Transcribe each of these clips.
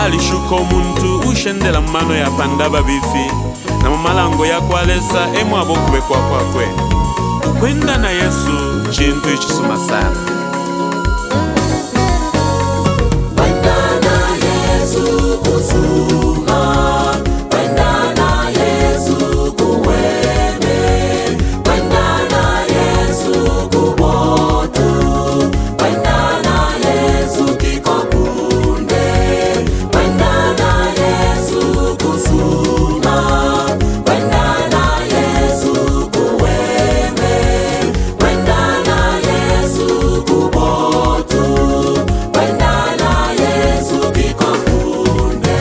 alishuka omuntu ushendela mumano yapanda babifi na mumalango yakwalesa emwabo kubekwa kwakwe. Kwenda na Yesu chintu echisuma sana. Kwenda na Yesu kusuma, kwenda na Yesu kuweme, kwenda na Yesu kubotu, kwenda na Yesu kikokunde, kwenda na Yesu kusuma, kwenda na Yesu kuweme, kwenda na Yesu kubotu, kwenda na Yesu kikokunde.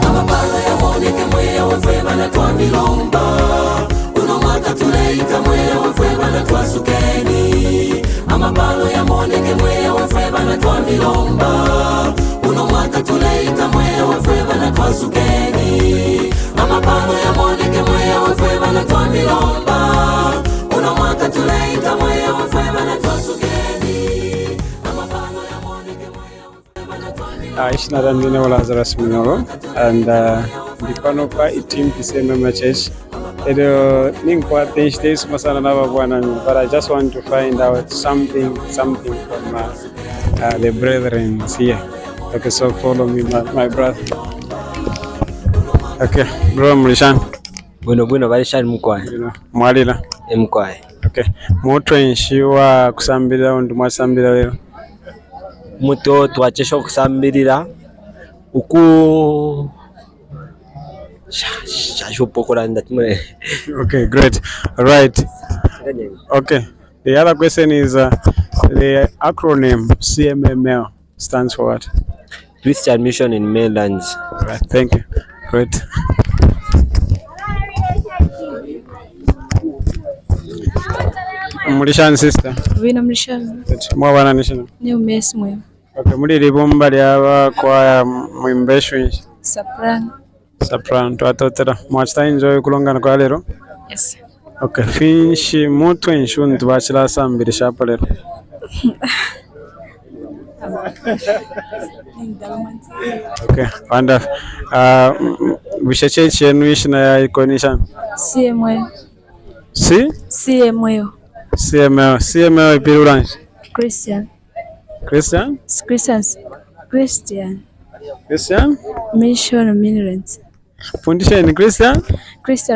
Amapalo yaboneke mweya wefwe bana twamilomba, uno mwaka tuleita mweya wefwe bana twasukeni. Amapalo yaboneke mweya wefwe bana twamilomba, uno mwaka tuleita mweya wefwe bana twasukeni. Amapalo yaboneke mweya wefwe bana twamilomba, uno mwaka tuleita mweya wefwe bana twasukeni. Amapalo yaboneke mweya wefwe bana twamilomba. Ishinara ndine wa Lazarus Munyoro and ndipano pa team PCMM Church. Edo ninkwa thanks masana na babwana, but I just want to find out something from the brethren here. Okay, so follow me, my brother. Okay, bro Mlishan. Bueno Balishan mukwaye. Mwalila. Mukwaye. Okay. Mutwenshiwa kusambira undi mwasambira lero. Muto twachesha kusambirira uku shashopokora ndatumwe. Okay, great. All right. Okay. The other question is the acronym CMML stands for what? Christian Mission in Mainlands. All right, thank you. Great. Mlishan sister. Vina Mlishan. Mwana nishina. Ni umesi mwe. Okay, muri libomba lyaba kwa mwimbeshwe. Soprano twatotera. Mwachita enjoy kulongana kwa lero. Yes. Okay, finshi mutu enshuni tubachira sambiri shapo lero. Okay, wonderful. Bishache chenu ishina ya ikonishan. CML. CML. CML ipiru branch. Christian. Mission Militant. Fundisha ni Christian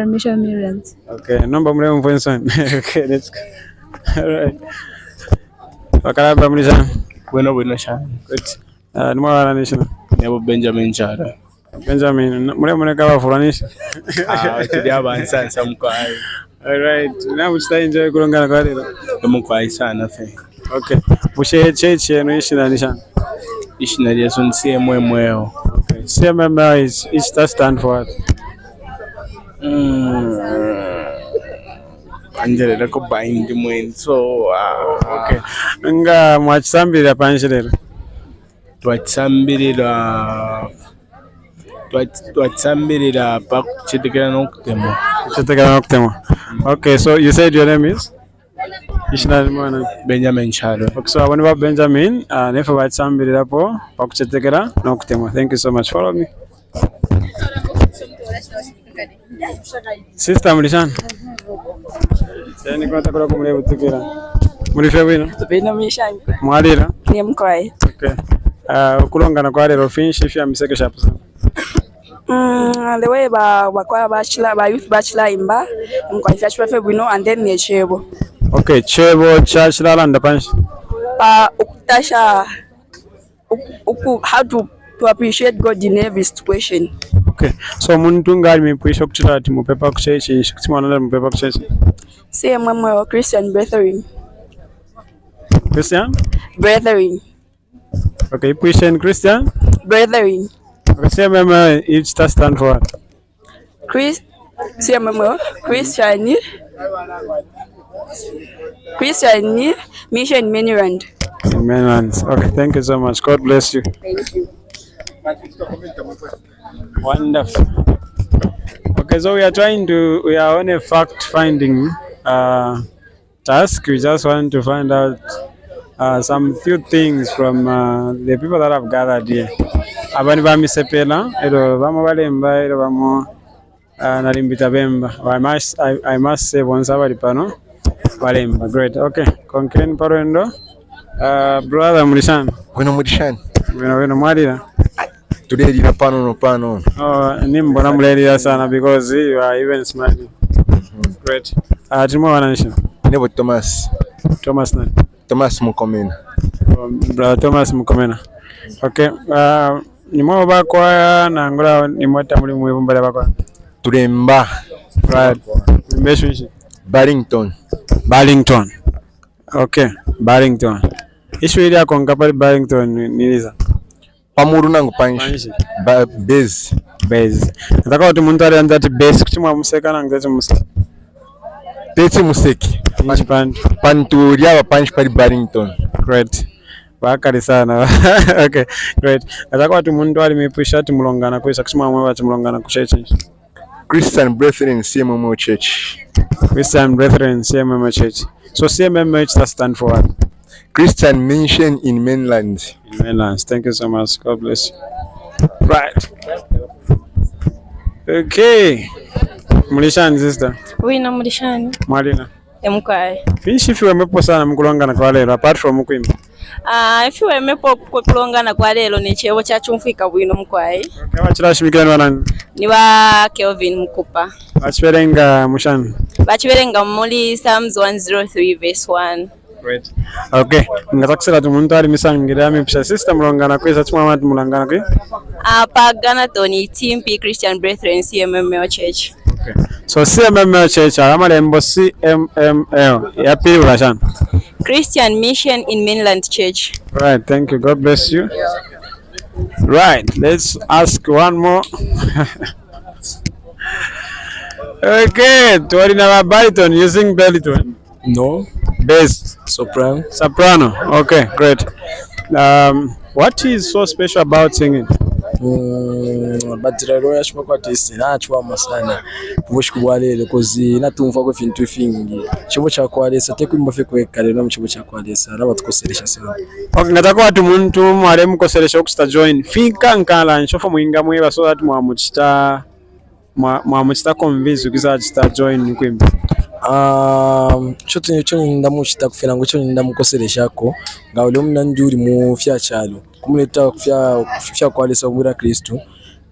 Mission Militant. Okay, nomba mleo mfwenson. Okay, let's go. All right. Wakalaba mlisha. Bueno shana. Good. Ni mwana nishina. Nebo Benjamin Chara. Mule kaba furanisha. Tudiaba nsansa mukwaye. All right. Na mchita enjoy kulongana kwa lero. Mukwaye sana fe. Okay. Bushe cheche no ishina nishana. Ishina Yesu nsiye mweo. Okay. CMML is that stand for what? Anjele ko bind mwen so okay. Nga mwachisambira panshilero. Twatambirira pa kuchitikana nokutemo. Okay, so you said your name is? Benjamin Charo. Okay, so when about Benjamin, never watambirira po pa kuchitikana nokutemo. Thank you so much. Follow me. Sister Mlishan. Sasa kwa takura kumule butukira. Mulisha bwino? Vina Mlishan. Mwalira? Ni mkwaye. Okay. Kulongana kwa lero finshi fya miseke shapo sana. The way ba youth bachelor imba mkwaye chwe bwino and then ne chebo. Okay, chebo church landa panshi. Ukutasha how to appreciate God in every situation. Okay. So muntu ngali mipwisha kuchira ati mupepa kuchechi shikimwana mupepa kuchechi. CMML Christian Brethren. Okay, Christian Brethren. Okay, CMML each stand for what? CMML Christian Mission Mainland. Okay, thank you so much. God bless you. Thank you. Wonderful. Okay, so we are on a fact finding task. We just want to find out some few things from the people that have gathered here. Abani bamisepela ero bamo balemba ero bamo nalimbita bemba. I must say once abali pano balemba. Great. Okay. Konken parendo. Brother Mulishani. Wino Mulishani. Wino mwalira. Tulelira pano no pano. Nimbona mulelira sana because you are even smiling. Great. Timo wananisha. Nebo Thomas. Thomas nani? Thomas Mukomena. Brother Thomas Mukomena. Okay. Nimwo bakwa nangula nimwata muri mu ibumba bakwa. Tulemba. Right. Mbesho Barrington. Okay. Barrington. Ishuri yako ngapali Barrington niliza. Pamuru nangu panshi. Base. Nataka watu muntu alianza ati base kuchimwa museka nanga ati museka. Tete museki. Pantu ya panshi pali Barrington. Great. Bakari sana. Okay. Great. Nataka watu muntu alimepusha ati mulongana kwesa kuchimwa mwe ati mulongana kucheche. Christian Brethren CMMO Church. Christian Brethren CMMO Church. So CMMO that stand for what? Christian Mission in Mainland. Mainlands. Thank you so much. God bless you. Right. Okay. Mulishani sister. Wina Mulishani. Mwalina. Mkwai. Fishi wemepo sana mkulongana kwa lero apart from kuimba. Ifi wemepo kulongana kwa lero ni chewo cha chumfika bwino mkwai. Okay, wachirashimikira wanani? Ni wa Kelvin Mkupa. Bachiberenga mushani. Bachiberenga muri Psalms 103 verse 1. Great. Okay. Ngatakusela tumuntu ali misangira mipsha sister mulongana kwesa chimwa mati mulongana kwe? Pagana Tony Timpi Christian Brethren CMMO Church. Okay. So CMMO Church amalembo CMML. Yapi ulashana? Christian Mission in Mainland Church. Right, thank you. God bless you. Right, let's ask one more. Okay, Tuarina baritone using baritone. No. Bass. Soprano. Okay, great. What is so special about singing? Batiraro yashima kwa testi nachwa masana vushku bwalele kozi natumva ko fintu fingi chibo cha kwalesa tekwimba fe kwekale no chibo cha kwalesa rabatkoseresha sana. Okay, ngatako watu muntu mwale mukoseresha okusta join fika nkala nshofo muinga mwe baso ati mwamuchita convince ukiza chita join kwimba. Cyo ndamuchita kufera ngo cyo ndamukoseresha ko ngawule mnanduri mu fya chalo kumuleta kufya kwalesa ubura Kristo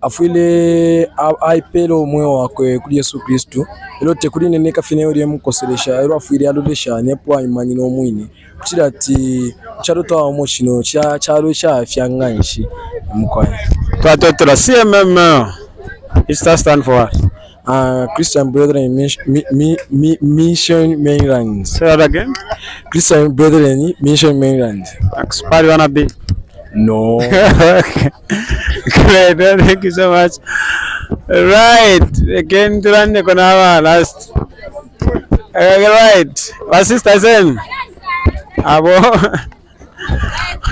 afuile aipelo moyo wakwe kuri Yesu Kristo elote kuri nene kafine uri mukoseresha ero afuile alodesha nepo imani no mwini kutira ati charuto wa mochino charo cha fyanganshi mukwaye Twatotora CMM it stand for what? Christian Brethren Mission Mainland. Say that again. Christian Brethren Mission Mainland. Expire wanna be? No. Okay. Great. Thank you so much. Right. Again, to run the konawa last. Right. My sister Zen. Abo.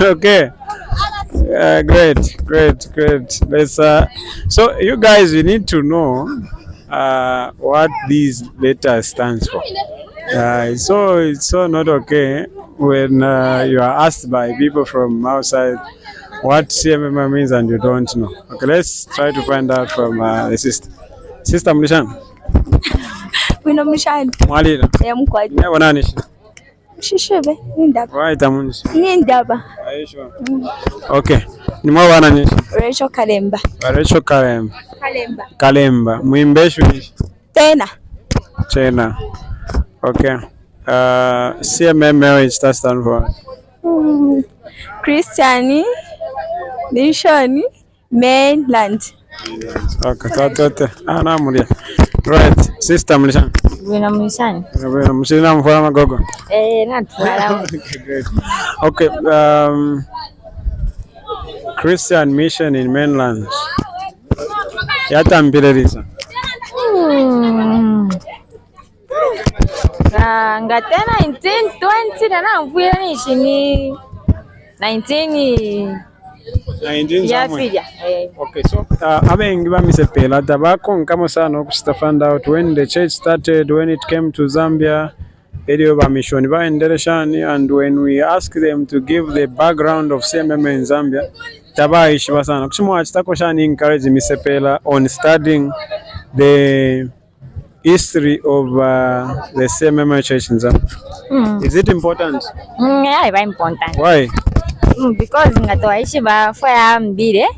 Okay. Great. Let's. So you guys, we need to know what these letters stands for. It's so not okay when you are asked by people from outside what CMM means and you don't know. Okay, let's try to find out from the sister. Sister Mulishani. Wino Mulishani. Mwalira. Mkwai. Yeah, wananishi. Shishebe, nindaba. Why tamunishi? Nindaba. Are you sure? Okay. Ni mwa wananishi. Rachel Kalemba. Rachel Kalemba. Muimbeshu nishi. Tena. Okay. CMML it stand for Christian Mission Mainland. Okay, tote. Namulia. Right. Sister Mulishani. Wina Mulishani. Mshina mfana magogo. Natwala. Great. Okay. Christian Mission in Mainland. Yatambirerisa. Nga tena 1920 na mvuye ni 19 yafija. Okay, so abengi bamisepela tabakonkamo sana okusta find out when the church started, when it came to Zambia, edio bamishoni baendereshani, and when we ask them to give the background of CMM in Zambia tabaishiba sana kuchimwa chitakoshani encourage misepela on studying the history of the CMM church in Zambia. Is it important? Yeah, very important. Why? Because ngatoaishi bafaya mbile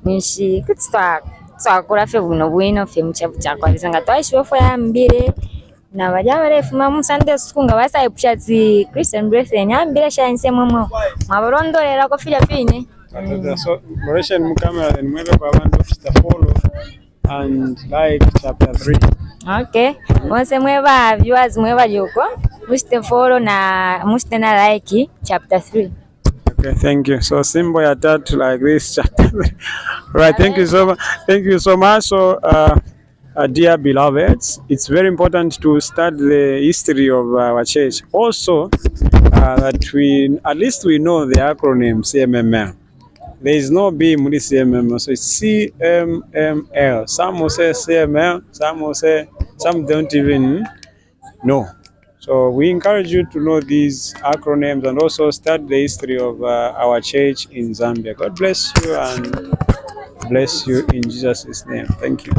nishi twakula fe buno bwino fe muchabu chakwaliza ngatoaishi bafaya mbile na bajaba refu mamu Sunday school nga basa epushatsi Christian Brethren ambile shanse mwe maborondolera ko Philippine. So Mauritian mukamera and mwebe kwa bantu to follow and like chapter 3. Okay. Once mweba viewers mweba yuko muste follow na muste na like chapter 3. Okay, thank you. So symbol ya tatu like this chapter. Right, thank you so much. Thank you so much. So dear beloveds, it's very important to study the history of our church. Also that we at least we know the acronym CMML. There is no B in CMML, so it's CMML. Some will say CML, some will say, some don't even know. So we encourage you to know these acronyms and also study the history of our church in Zambia. God bless you and bless you in Jesus' name. Thank you.